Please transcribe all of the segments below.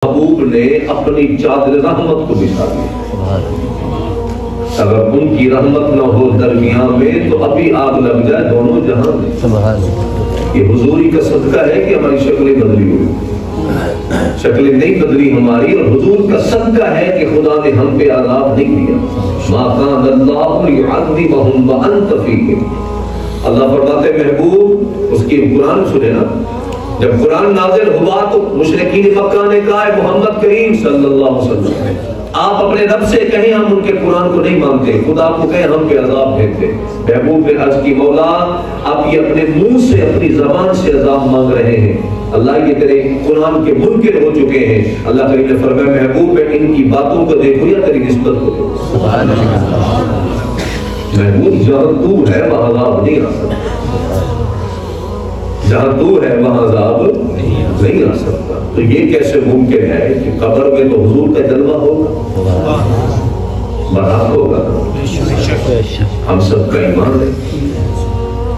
محبوب نے اپنی چادر رحمت کو بچھا دیا. اگر ان کی رحمت نہ ہو درمیان میں تو ابھی آگ لگ جائے دونوں جہاں میں. یہ حضوری کا صدقہ ہے کہ ہماری شکلیں بدلی ہوئی, شکلیں نہیں بدلی ہماری, اور حضور کا صدقہ ہے کہ خدا نے ہم پہ عذاب نہیں دیا. ما کان اللہ لیعذبہم وانت فیہم. اللہ فرماتے محبوب اس کی قرآن سنے نا, جب قرآن نازل ہوا تو مشرکین مکہ نے کہا ہے محمد کریم صلی اللہ علیہ وسلم آپ اپنے رب سے کہیں ہم ان کے قرآن کو نہیں مانتے, خدا کو کہیں ہم پہ عذاب بھیجتے. محبوب نے عرض کی مولا آپ یہ اپنے منہ سے اپنی زبان سے عذاب مانگ رہے ہیں, اللہ یہ تیرے قرآن کے منکر ہو چکے ہیں. اللہ کریم نے فرمایا محبوب ان کی باتوں کو دیکھو یا تیری نسبت کو دیکھو. محبوب جہاں تو ہے وہاں عذاب نہیں آ سکتا, جہاں تو ہے وہاں عذاب نہیں آ سکتا. تو یہ کیسے ممکن ہے کہ قبر میں تو حضور کا جلوہ ہوگا, برات ہوگا, ہم سب کا ایمان ہے.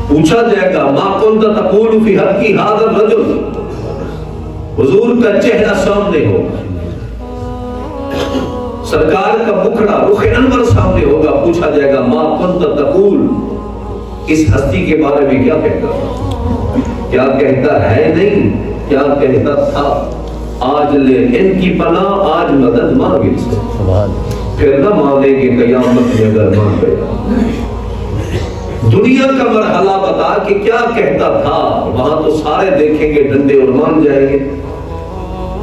پوچھا جائے گا ما کنت تقول فی حق ھذا الرجل, حضور کا چہرہ سامنے ہوگا, سرکار کا مکھڑا رخ انور سامنے ہوگا. پوچھا جائے گا ما کنت تقول, اس ہستی کے بارے میں کیا کہتا تھا, کیا کہتا ہے نہیں, کیا کہتا تھا. آج لے ان کی پناہ, آج مدد مانگ ان سے, پھر نہ مانیں گے قیامت میں اگر مان گیا. دنیا کا مرحلہ بتا کہ کیا کہتا تھا, وہاں تو سارے دیکھیں گے ڈنڈے اور مان جائیں گے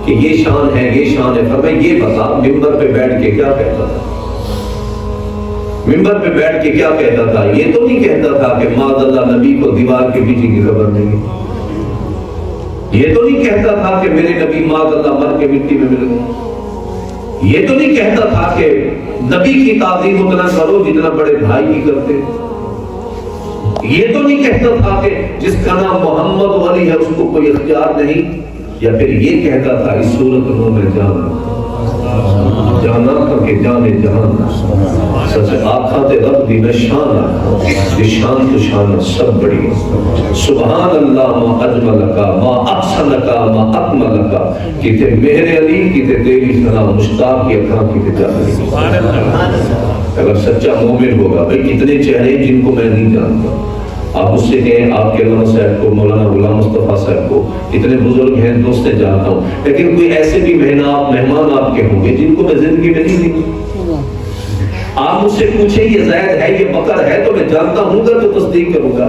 کہ یہ شان ہے یہ شان ہے. فرمایا یہ بتا منبر پہ بیٹھ کے کیا کہتا تھا, ممبر پہ بیٹھ کے کیا کہتا تھا. یہ تو نہیں کہتا تھا کہ معاذ اللہ نبی کو دیوار کے پیچھے کی خبر نہیں, یہ تو نہیں کہتا تھا کہ میرے نبی معاذ اللہ مر کے مٹی میں مل گئے, یہ تو نہیں کہتا تھا کہ نبی کی تعظیم اتنا کرو جتنا بڑے بھائی کی کرتے, یہ تو نہیں کہتا تھا کہ جس کا نام محمد والی ہے اس کو کوئی اختیار نہیں, یا پھر یہ کہتا تھا اس صورت میں جانا تھا کہ جانے جہان سچ آخات رب دی نشانہ, یہ شان تو شانہ سب بڑی. سبحان اللہ ما اجملکا ما احسنکا ما اکملکا, کہتے میرے علی کہتے تیری سنا مشتاق کی اکھاں کہتے جانے. اگر سچا مومن ہوگا بھئی کتنے چہرے جن کو میں نہیں جانتا, آپ اس سے کہیں آپ کے علامہ صاحب کو, مولانا غلام مصطفیٰ صاحب کو, اتنے بزرگ ہیں دوستیں جانتا ہوں, لیکن کوئی ایسے بھی مہمان آپ کے ہوں گے جن کو میں زندگی میں نہیں دیکھوں. آپ مجھ سے پوچھیں یہ زید ہے یہ بکر ہے تو میں جانتا ہوں گا تو تصدیق کروں گا,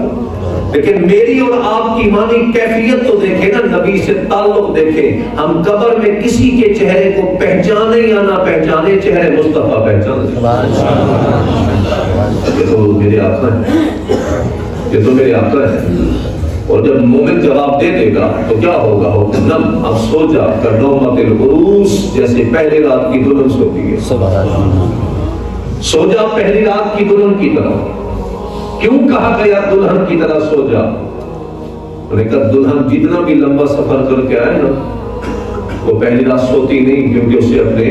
لیکن میری اور آپ کی ایمانی کیفیت تو دیکھیں نا, نبی سے تعلق دیکھیں. ہم قبر میں کسی کے چہرے کو پہچانے یا نہ پہچانے, چہرے مصطفیٰ پہچانے. یہ تو میرے آقا ہے, یہ تو میرے آقا ہے. اور جب مومن جواب دے دے گا تو کیا ہوگا, نم اب سو جا کر نومت العروس, جیسے پہلی رات کی دلہن سوتی ہے. سو جا پہلی رات کی دلہن کی طرح. کیوں کہا گیا دلہن کی طرح سو جا؟ دلہن جتنا بھی لمبا سفر کر کے آئے نا وہ پہلی رات سوتی نہیں, کیونکہ اسے اپنے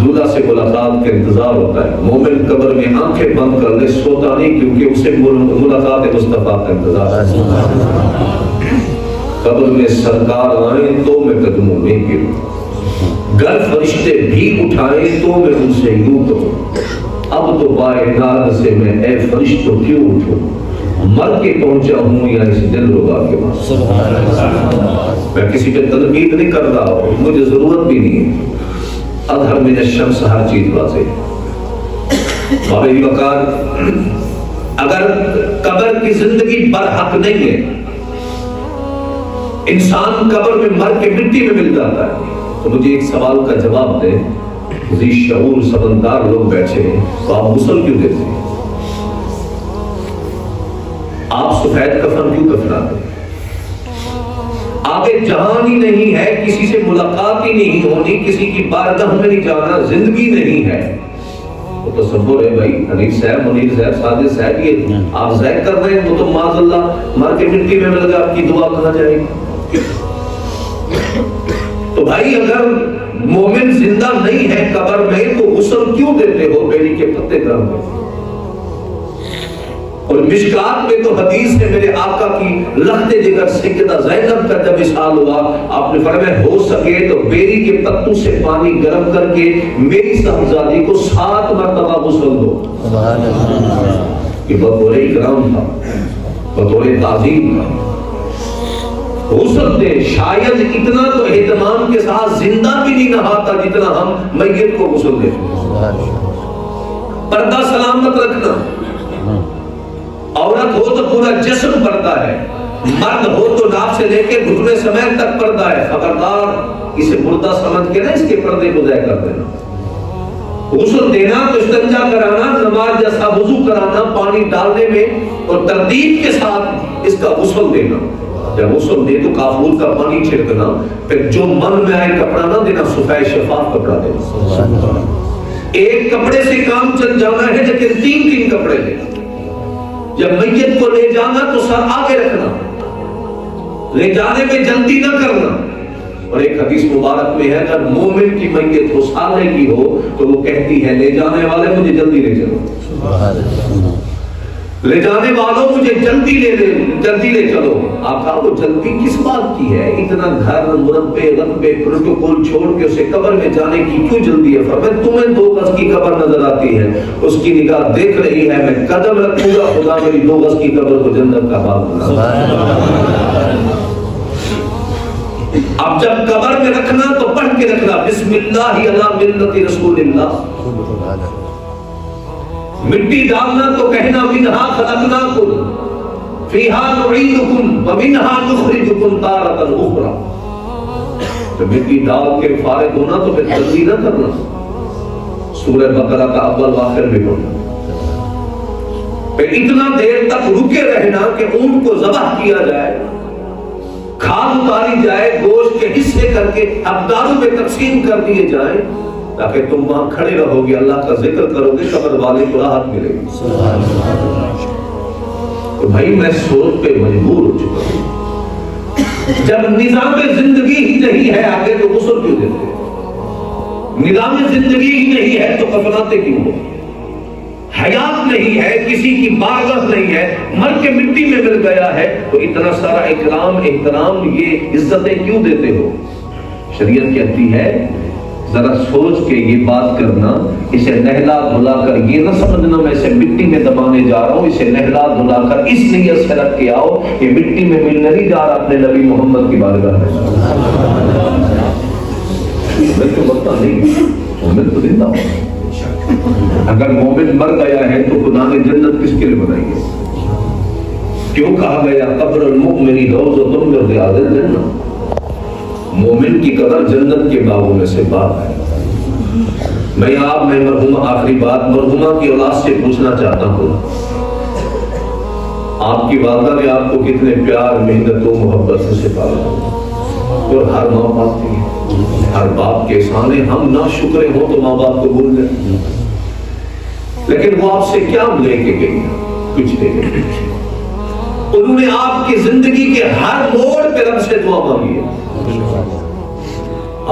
دولہا سے ملاقات کا انتظار ہوتا ہے. مومن قبر میں آنکھیں بند کر لے سوتا نہیں, کیونکہ اسے ملاقات مصطفیٰ کا انتظار ہے. قبر میں سرکار آئیں تو میں قدموں میں گروں, گر فرشتے بھی اٹھائیں تو میں ان سے یوں کہوں, اب تو پائے نار سے میں اے فرشتوں کیوں اٹھوں, مر کے پہنچا ہوں یا اس دل ربا کے بعد. میں کسی پہ تنقید نہیں کر رہا ہوں, مجھے ضرورت بھی نہیں ہے. اظہر من الشمس ہر چیز واضح ہے. بابی وقار اگر قبر کی زندگی برحق نہیں ہے, انسان قبر میں مر کے مٹی میں مل جاتا ہے, تو مجھے ایک سوال کا جواب دیں. ذی شعور سمندار لوگ بیٹھے ہیں تو آپ غسل کیوں دیتے ہیں, آپ سفید کفن کیوں کفناتے ہیں, آگے جہان ہی نہیں ہے, کسی سے ملاقات ہی نہیں ہونی, کسی کی بارگاہ میں نہیں جانا, زندگی نہیں ہے. وہ تصور ہے بھائی حنیف صاحب, منیر صاحب, ساجد صاحب, یہ آپ ضائع کر رہے ہیں, وہ تو معاذ اللہ مر کے مٹی میں مل گیا, آپ کی دعا کہاں جائے گی. تو بھائی اگر مومن زندہ نہیں ہے قبر میں تو غسل کیوں دیتے ہو, بیری کے پتے گرم میں. اور مشکات میں تو حدیث ہے میرے آقا کی لخت جگر سیدہ زینب کا جب وصال ہوا، آپ نے فرمایا ہو سکے تو بیری کے پتوں سے پانی گرم کر کے میری صاحبزادی کو 7 مرتبہ غسل دو، کہ بطور اکرام تھا، بطور تعظیم تھا، غسل دے۔ شاید اتنا تو اہتمام کے ساتھ زندہ بھی نہیں نہاتا جتنا ہم میت کو غسل دیتے ہیں۔ پردہ سلامت رکھنا، عورت ہو تو پورا جسم پردہ ہے، مرد ہو تو ناف سے لے کے گھٹنے سمیت تک پردہ ہے، خبردار اسے مردہ سمجھ کے نہ اس کے پردے کو ضائع کر دینا۔ غسل دینا تو استنجا کرانا، نماز جیسا وضو کرانا پانی ڈالنے میں اور ترتیب کے ساتھ اس کا غسل دینا۔ جب غسل دے تو کافور کا پانی چھڑکنا، پھر جو من میں آئے کپڑا نہ دینا، صفائی شفاف کپڑا دینا۔ ایک کپڑے سے کام چل جانا ہے لیکن 3 کپڑے لے۔ جب میت کو لے جانا تو سر آگے رکھنا، لے جانے میں جلدی نہ کرنا۔ اور ایک حدیث مبارک میں ہے اگر مومن کی میت ہو سالے کی ہو تو وہ کہتی ہے لے جانے والے مجھے جلدی لے چلو، لے جانے والوں مجھے جلدی لے چلو۔ آقا وہ جلدی کس بات کی ہے؟ اتنا گھر مربع رقبے پروٹوکول چھوڑ کے اسے قبر میں جانے کی کیوں جلدی ہے؟ فرمایا تمہیں 2 گز کی قبر نظر آتی ہے، اس کی نگاہ دیکھ رہی ہے میں قدم رکھوں گا خدا میری 2 گز کی قبر کو جنت کا باغ بنا۔ اب جب قبر میں رکھنا تو پڑھ کے رکھنا بسم اللہ علی ملت رسول اللہ۔ مٹی ڈالنا تو کہنا منہا خلقناکم فیہا نعیدکم ومنہا نخرجکم تارۃ اخری۔ تو مٹی ڈال کے فارغ ہونا تو پھر جلدی نہ کرنا، سورہ بقرہ کا اول آخر میں پڑھنا، پھر اتنا دیر تک رکے رہنا کہ اونٹ کو ذبح کیا جائے، کھال اتاری جائے، گوشت کے حصے کر کے ابداروں میں تقسیم کر دیے جائیں، تاکہ تم وہاں کھڑے رہو گے، اللہ کا ذکر کرو گے، قبر والے کو راحت ملے گی۔ تو بھائی میں سوچ پہ مجبور ہو چکا ہوں، جب نظام زندگی ہی نہیں ہے آگے تو غسل کیوں دیتے؟ نظام زندگی ہی نہیں ہے تو کفناتے کیوں ہو؟ حیات نہیں ہے، کسی کی بارگاہ نہیں ہے، مر کے مٹی میں مل گیا ہے تو اتنا سارا اکرام احترام یہ عزتیں کیوں دیتے ہو؟ شریعت کہتی ہے ذرا سوچ کے یہ بات کرنا، اسے نہلا دھلا کر یہ نہ سمجھنا میں اسے مٹی میں دبانے جا رہا ہوں، اسے نہلا دھلا کر اس نیت سے رکھ کے آؤ کہ مٹی میں ملنے نہیں جا رہا اپنے نبی محمد کی بارگاہ میں۔ میں تو بتا نہیں، مومن تو زندہ ہوں۔ اگر مومن مر گیا ہے تو خدا نے جنت کس کے لیے بنائی ہے؟ کیوں کہا گیا قبر المؤمن روضۃ من ریاض الجنہ؟ مومن کی قبر جنت کے باغوں میں سے باغ ہے۔ میں مرحومہ آخری بات مرحومہ کی اولاد سے پوچھنا چاہتا ہوں، آپ کی والدہ نے آپ کو کتنے پیار محنت و محبت سے پالا، اور ہر ماں باپ کی ہر باپ کے سامنے ہم نہ شکرے ہوں تو ماں باپ کو بھول جائیں، لیکن وہ آپ سے کیا لے کے گئی؟ کچھ لے کے گئی۔ انہوں نے آپ کی زندگی کے ہر موڑ پہ رب سے دعا مانگی ہے۔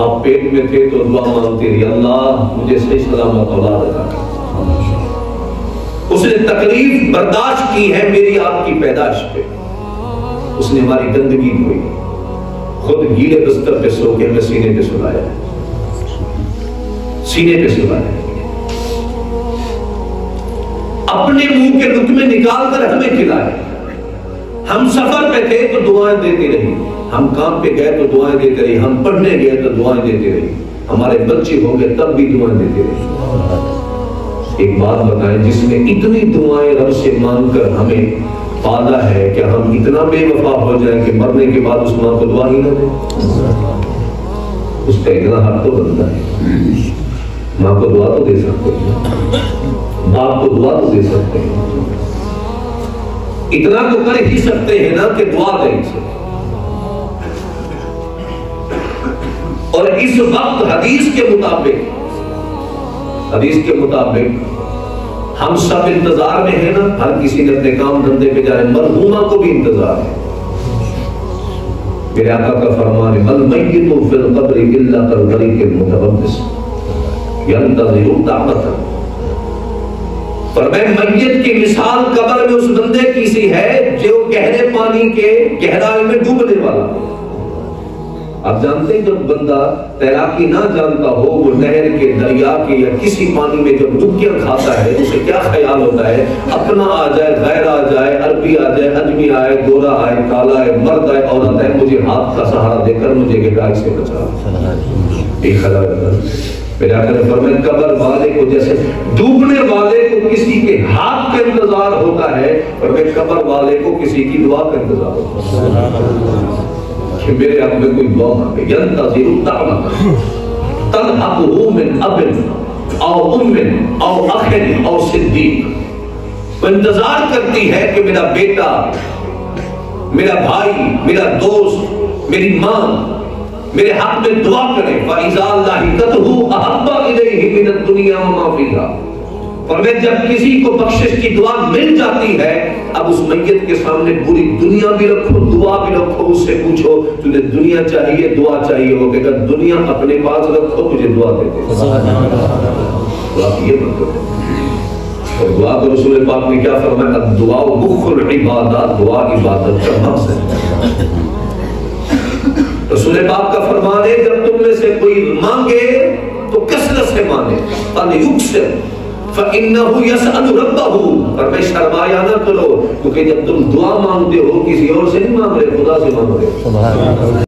آپ پیٹ میں تھے تو دعا مانگتے رہی اللہ مجھے صحیح سلامت اولاد عطا کر۔ اس نے تکلیف برداشت کی ہے میری آپ کی پیدائش پہ، اس نے ہماری گندگی دھوئی، خود گیلے بستر پہ سو کے ہمیں سینے پہ سلایا، سینے پہ سلایا، اپنے منہ کے لقمے نکال کر ہمیں کھلائے۔ ہم سفر پہ تھے تو دعائیں دیتی رہی، ہم کام پہ گئے تو دعائیں دیتے رہی، ہم پڑھنے گئے تو دعائیں دیتے رہی، ہمارے بچے ہو گئے تب بھی دعائیں دیتے رہی۔ ایک بات بتائیں، جس نے اتنی دعائیں رب سے مانگ کر ہمیں پالا ہے، کہ ہم اتنا بے وفا ہو جائیں کہ مرنے کے بعد اس ماں کو دعا ہی نہ دیں؟ اس کا اتنا حق تو بنتا ہے، ماں کو دعا تو دے سکتے ہیں، باپ کو دعا تو دے سکتے ہیں، اتنا تو کر ہی سکتے ہیں نا کہ دعا دیں سے۔ اور اس وقت حدیث کے مطابق ہم سب انتظار میں ہیں نا، ہر کسی نے اپنے کام دھندے پہ جا رہے ہیں، مرحومہ کو بھی انتظار ہے۔ میرے آقا کا فرمان ہے المیت فی القبر الا کالغریق المتوبس ینتظر طاقتہ، فرمایا میت کی مثال قبر میں اس بندے کی سی ہے جو گہرے پانی کے گہرائی میں ڈوبنے والا. آپ جانتے ہیں جب بندہ تیراکی نہ جانتا ہو وہ نہر کے دریا کے یا کسی پانی میں جب ڈبکیاں کھاتا ہے اسے کیا خیال ہوتا ہے؟ اپنا آ جائے، غیر آ جائے، عربی آ جائے، اجمی آئے، گورا آئے، کالا آئے، مرد آئے، عورت آئے، مجھے ہاتھ کا سہارا دے کر مجھے گہرائی سے بچا. ایک خیال ہے. میرے آقا نے فرمایا قبر والے کو جیسے ڈوبنے والے کو کسی کے ہاتھ کا انتظار ہوتا ہے اور میں قبر والے کو کسی کی دعا کا انتظار ہوتا ہے کہ میرے حق میں کوئی دعا مانگے. ینتظر الدعوۃ تنحبہ من اب او ام او اخ او صدیق. وہ انتظار کرتی ہے کہ میرا بیٹا، میرا بھائی، میرا دوست، میری ماں میرے حق میں دعا کرے. فَإِذَا لَحِقَتْهُ أَحَبَّ إِلَيْهِ مِنَ الدُّنْيَا وَمَا فِيهَا. اور میں جب کسی کو بخشش کی دعا مل جاتی ہے اب اس میت کے سامنے پوری دنیا بھی رکھو، دعا بھی رکھو. اس سے پوچھو تجھے دنیا چاہیے دعا چاہیے، ہو کہ دنیا اپنے پاس رکھو مجھے دعا دے دے. دعا کی یہ مطلب. اور دعا کو رسول پاک نے کیا فرمایا؟ الدعاء مخ العبادات. دعا عبادت کا مقصد ہے. رسول پاک کا فرمان ہے جب تم میں سے کوئی مانگے تو کثرت سے مانگے. فَلْيُكْثِرْ فَإِنَّهُ يَسْأَلُ رَبَّهُ. اور میں شرمایا نہ کرو کیونکہ جب تم دعا مانگتے ہو کسی اور سے نہیں مانگ رہے، خدا سے مانگ رہے.